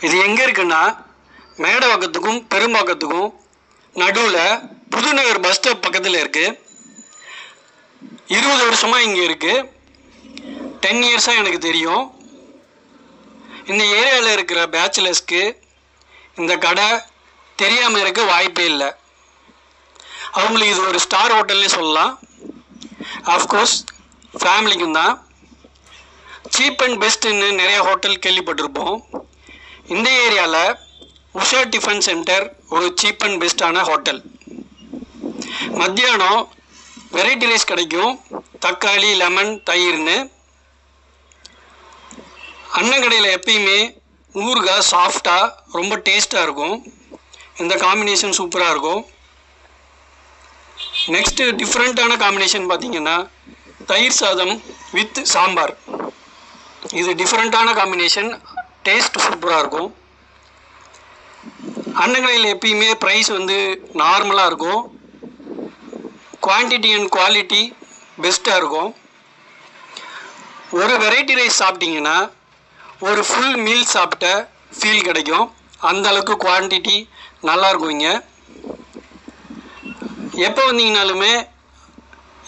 இது எங்கே இருக்குன்னா மேடவாக்கத்துக்கும் பெரும்பாக்கத்துக்கும் நடுவில் புதுநகர் பஸ் ஸ்டாப் பக்கத்தில் இருக்குது. 20 வருஷமாக இங்கே இருக்குது. 10 இயர்ஸாக எனக்கு தெரியும். இந்த ஏரியாவில் இருக்கிற பேச்சுலர்ஸ்க்கு இந்த கடை தெரியாமல் இருக்க வாய்ப்பே இல்லை. அவங்களுக்கு இது ஒரு ஸ்டார் ஹோட்டல்னே சொல்லலாம். ஆஃப்கோர்ஸ் ஃபேமிலிக்கும் தான். சீப் அண்ட் பெஸ்ட்டுன்னு நிறைய ஹோட்டல் கேள்விப்பட்டிருப்போம். இந்த ஏரியாவில் உஷா டிஃபன் சென்டர் ஒரு சீப் அண்ட் பெஸ்ட்டான ஹோட்டல். மத்தியானம் வெரைட்டி ரைஸ் கிடைக்கும், தக்காளி, லெமன், தயிர்னு. அண்ணன் கடையில் எப்பயுமே ஊறுகாய் சாஃப்டாக ரொம்ப டேஸ்ட்டாக இருக்கும். இந்த காம்பினேஷன் சூப்பராக இருக்கும். நெக்ஸ்ட்டு டிஃப்ரெண்ட்டான காம்பினேஷன் பார்த்திங்கன்னா தயிர் சாதம் வித் சாம்பார். இது டிஃப்ரெண்ட்டான காம்பினேஷன், டேஸ்ட் சூப்பராக இருக்கும். அண்ணன் கடையில் எப்பயுமே ப்ரைஸ் நார்மலாக இருக்கும். குவான்டிட்டி அண்ட் குவாலிட்டி பெஸ்ட்டாக இருக்கும். ஒரு வெரைட்டி ரைஸ் சாப்பிட்டிங்கன்னா ஒரு ஃபுல் மீல் சாப்பிட்ட ஃபீல் கிடைக்கும். அந்தளவுக்கு குவான்டிட்டி நல்லாயிருக்கும். இங்கே எப்போ வந்தீங்கனாலுமே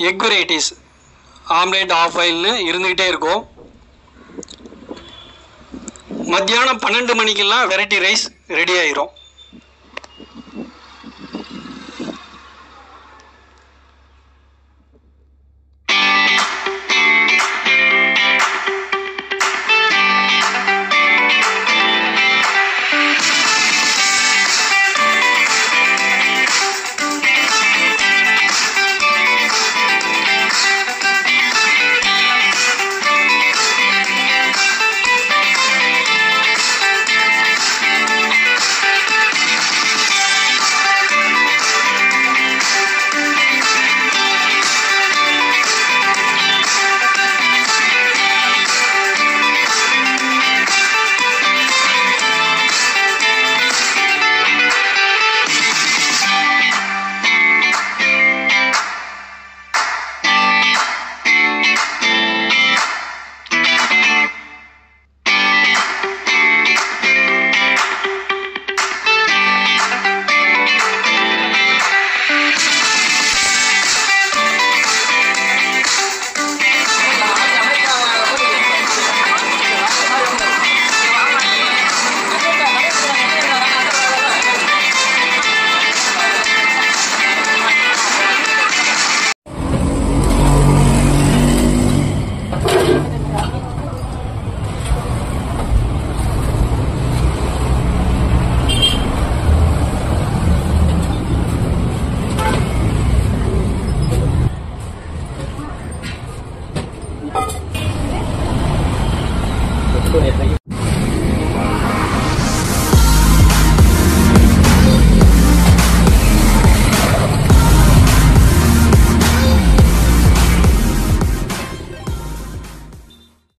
எக் வெரைட்டிஸ், ஆம்லேட், ஆஃப் ஆயில்னு இருந்துக்கிட்டே இருக்கும். மத்தியானம் 12 மணிக்கெல்லாம் வெரைட்டி ரைஸ் ரெடி ஆயிரும்.